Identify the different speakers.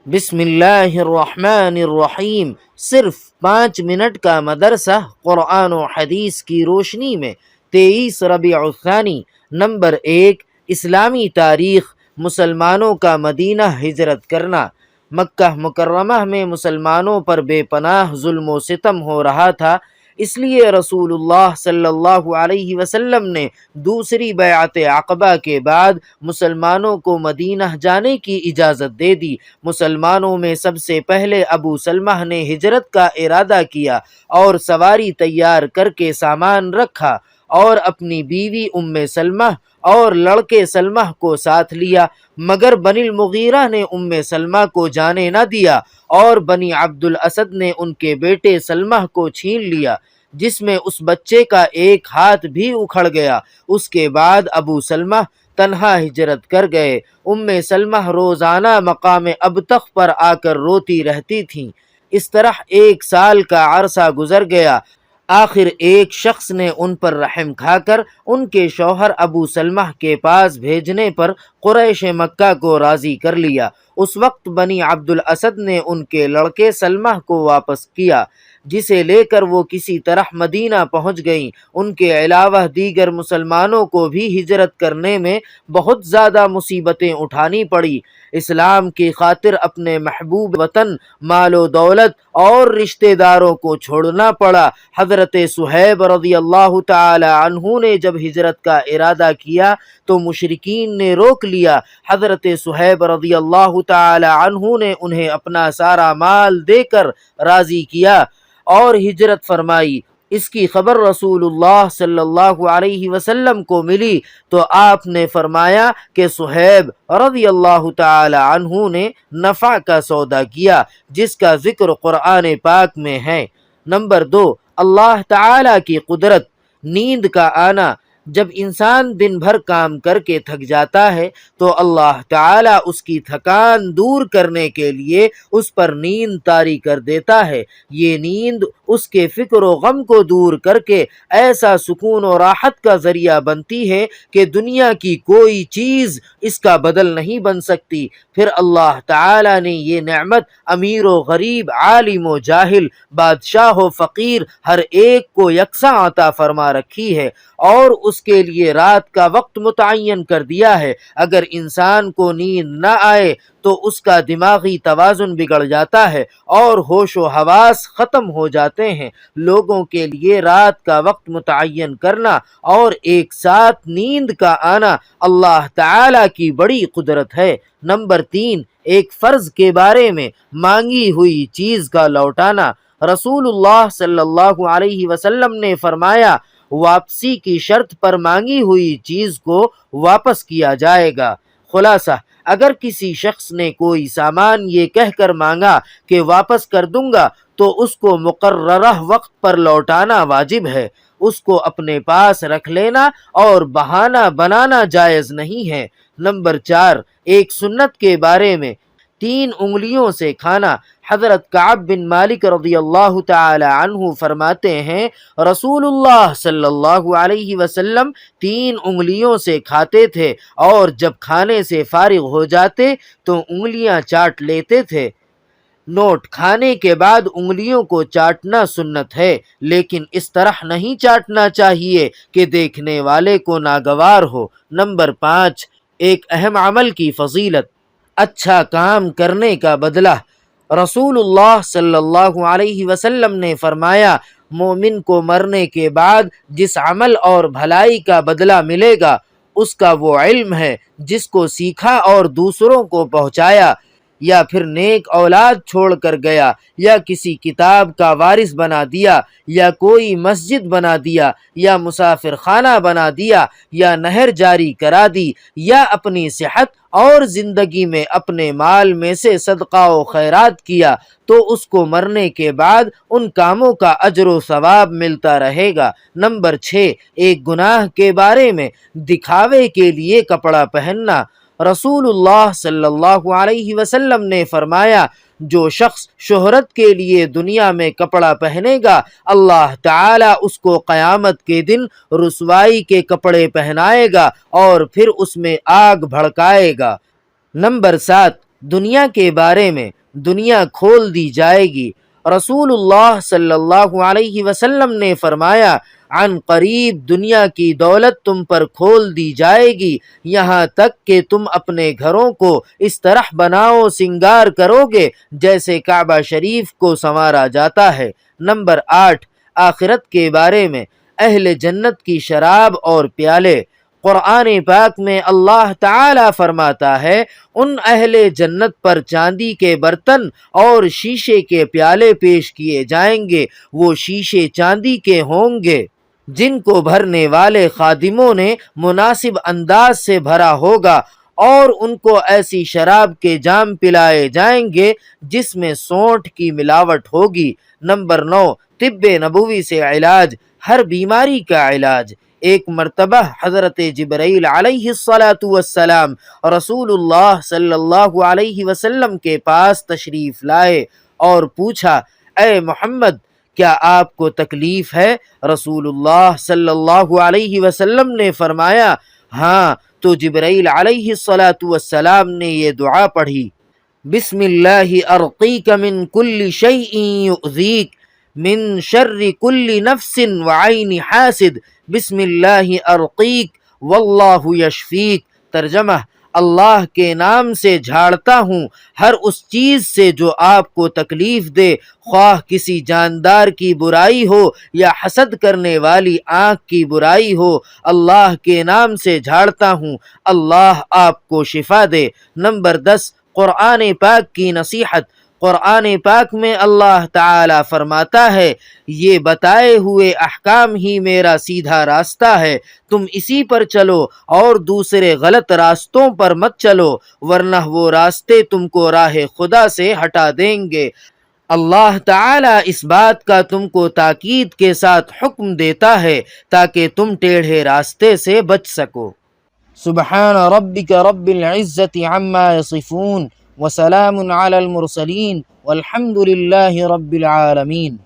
Speaker 1: بسم اللہ الرحمن الرحیم۔ صرف 5 منٹ کا مدرسہ قرآن و حدیث کی روشنی میں 23 ربیع الثانی۔ نمبر 1، اسلامی تاریخ، مسلمانوں کا مدینہ ہجرت کرنا۔ مکہ مکرمہ میں مسلمانوں پر بے پناہ ظلم و ستم ہو رہا تھا، اس لیے رسول اللہ صلی اللہ علیہ وسلم نے دوسری بیعت عقبہ کے بعد مسلمانوں کو مدینہ جانے کی اجازت دے دی۔ مسلمانوں میں سب سے پہلے ابو سلمہ نے ہجرت کا ارادہ کیا اور سواری تیار کر کے سامان رکھا اور اپنی بیوی سلمہ اور لڑکے سلمہ کو ساتھ لیا، مگر بنی المغیرہ نے سلمہ کو جانے نہ دیا اور بنی عبد الاسد نے ان کے بیٹے سلمہ کو چھین لیا، جس میں اس بچے کا ایک ہاتھ بھی اکھڑ گیا۔ اس کے بعد ابو سلمہ تنہا ہجرت کر گئے۔ سلمہ روزانہ مقام ابتخ پر آ کر روتی رہتی تھیں۔ اس طرح 1 سال کا عرصہ گزر گیا۔ آخر ایک شخص نے ان پر رحم کھا کر ان کے شوہر ابو سلمہ کے پاس بھیجنے پر قریش مکہ کو راضی کر لیا۔ اس وقت بنی عبد الاسد نے ان کے لڑکے سلمہ کو واپس کیا، جسے لے کر وہ کسی طرح مدینہ پہنچ گئیں۔ ان کے علاوہ دیگر مسلمانوں کو بھی ہجرت کرنے میں بہت زیادہ مصیبتیں اٹھانی پڑی۔ اسلام کی خاطر اپنے محبوب وطن، مال و دولت اور رشتہ داروں کو چھوڑنا پڑا۔ حضرت صہیب رضی اللہ تعالی عنہ نے جب ہجرت کا ارادہ کیا تو مشرکین نے روک لیا۔ حضرت صہیب رضی اللہ تعالی عنہ نے انہیں اپنا سارا مال دے کر راضی کیا اور ہجرت فرمائی۔ اس کی خبر رسول اللہ صلی اللہ علیہ وسلم کو ملی تو آپ نے فرمایا کہ صہیب رضی اللہ تعالی عنہ نے نفع کا سودا کیا، جس کا ذکر قرآن پاک میں ہے۔ نمبر 2، اللہ تعالی کی قدرت، نیند کا آنا۔ جب انسان دن بھر کام کر کے تھک جاتا ہے تو اللہ تعالیٰ اس کی تھکان دور کرنے کے لیے اس پر نیند طاری کر دیتا ہے۔ یہ نیند اس کے فکر و غم کو دور کر کے ایسا سکون و راحت کا ذریعہ بنتی ہے کہ دنیا کی کوئی چیز اس کا بدل نہیں بن سکتی۔ پھر اللہ تعالیٰ نے یہ نعمت امیر و غریب، عالم و جاہل، بادشاہ و فقیر، ہر ایک کو یکساں عطا فرما رکھی ہے اور اس کے لیے رات کا وقت متعین کر دیا ہے۔ اگر انسان کو نیند نہ آئے تو اس کا دماغی توازن بگڑ جاتا ہے اور ہوش و حواس ختم ہو جاتے ہیں۔ لوگوں کے لیے رات کا وقت متعین کرنا اور ایک ساتھ نیند کا آنا اللہ تعالی کی بڑی قدرت ہے۔ نمبر 3، ایک فرض کے بارے میں مانگی ہوئی چیز کا لوٹانا۔ رسول اللہ صلی اللہ علیہ وسلم نے فرمایا، واپسی کی شرط پر مانگی ہوئی چیز کو واپس کیا جائے گا۔ خلاصہ، اگر کسی شخص نے کوئی سامان یہ کہہ کر مانگا کہ واپس کر دوں گا تو اس کو مقررہ وقت پر لوٹانا واجب ہے۔ اس کو اپنے پاس رکھ لینا اور بہانہ بنانا جائز نہیں ہے۔ نمبر 4، ایک سنت کے بارے میں 3 انگلیوں سے کھانا۔ حضرت کعب بن مالک رضی اللہ تعالی عنہ فرماتے ہیں، رسول اللہ صلی اللہ علیہ وسلم 3 انگلیوں سے کھاتے تھے اور جب کھانے سے فارغ ہو جاتے تو انگلیاں چاٹ لیتے تھے۔ نوٹ: کھانے کے بعد انگلیوں کو چاٹنا سنت ہے، لیکن اس طرح نہیں چاٹنا چاہیے کہ دیکھنے والے کو ناگوار ہو۔ نمبر 5، ایک اہم عمل کی فضیلت، اچھا کام کرنے کا بدلہ۔ رسول اللہ صلی اللہ علیہ وسلم نے فرمایا، مومن کو مرنے کے بعد جس عمل اور بھلائی کا بدلہ ملے گا اس کا وہ علم ہے جس کو سیکھا اور دوسروں کو پہنچایا، یا پھر نیک اولاد چھوڑ کر گیا، یا کسی کتاب کا وارث بنا دیا، یا کوئی مسجد بنا دیا، یا مسافر خانہ بنا دیا، یا نہر جاری کرا دی، یا اپنی صحت اور زندگی میں اپنے مال میں سے صدقہ و خیرات کیا تو اس کو مرنے کے بعد ان کاموں کا اجر و ثواب ملتا رہے گا۔ نمبر 6، ایک گناہ کے بارے میں دکھاوے کے لیے کپڑا پہننا۔ رسول اللہ صلی اللہ علیہ وسلم نے فرمایا، جو شخص شہرت کے لیے دنیا میں کپڑا پہنے گا اللہ تعالیٰ اس کو قیامت کے دن رسوائی کے کپڑے پہنائے گا اور پھر اس میں آگ بھڑکائے گا۔ نمبر 7، دنیا کے بارے میں دنیا کھول دی جائے گی۔ رسول اللہ صلی اللہ علیہ وسلم نے فرمایا، عن قریب دنیا کی دولت تم پر کھول دی جائے گی، یہاں تک کہ تم اپنے گھروں کو اس طرح بناؤ سنگار کرو گے جیسے کعبہ شریف کو سنوارا جاتا ہے۔ نمبر 8، آخرت کے بارے میں اہل جنت کی شراب اور پیالے۔ قرآن پاک میں اللہ تعالی فرماتا ہے، ان اہل جنت پر چاندی کے برتن اور شیشے کے پیالے پیش کیے جائیں گے، وہ شیشے چاندی کے ہوں گے جن کو بھرنے والے خادموں نے مناسب انداز سے بھرا ہوگا، اور ان کو ایسی شراب کے جام پلائے جائیں گے جس میں سونٹھ کی ملاوٹ ہوگی۔ نمبر 9، طب نبوی سے علاج، ہر بیماری کا علاج۔ ایک مرتبہ حضرت جبرائیل علیہ السلام رسول اللہ صلی اللہ علیہ وسلم کے پاس تشریف لائے اور پوچھا، اے محمد، کیا آپ کو تکلیف ہے؟ رسول اللہ صلی اللہ علیہ وسلم نے فرمایا، ہاں۔ تو جبرائیل علیہ السلام نے یہ دعا پڑھی، بسم اللہ ارقیک من کل شیء یؤذیک من شر کل نفس وعین حاسد، بسم اللہ ارقیک واللہ یشفیک۔ ترجمہ، اللہ کے نام سے جھاڑتا ہوں ہر اس چیز سے جو آپ کو تکلیف دے، خواہ کسی جاندار کی برائی ہو یا حسد کرنے والی آنکھ کی برائی ہو، اللہ کے نام سے جھاڑتا ہوں، اللہ آپ کو شفا دے۔ نمبر 10، قرآن پاک کی نصیحت۔ قرآن پاک میں اللہ تعالی فرماتا ہے، یہ بتائے ہوئے احکام ہی میرا سیدھا راستہ ہے، تم اسی پر چلو اور دوسرے غلط راستوں پر مت چلو، ورنہ وہ راستے تم کو راہ خدا سے ہٹا دیں گے۔ اللہ تعالی اس بات کا تم کو تاکید کے ساتھ حکم دیتا ہے تاکہ تم ٹیڑھے راستے سے بچ سکو۔ سبحان ربک رب العزت عما یصفون وسلام علی المرسلین والحمد للہ رب العالمین۔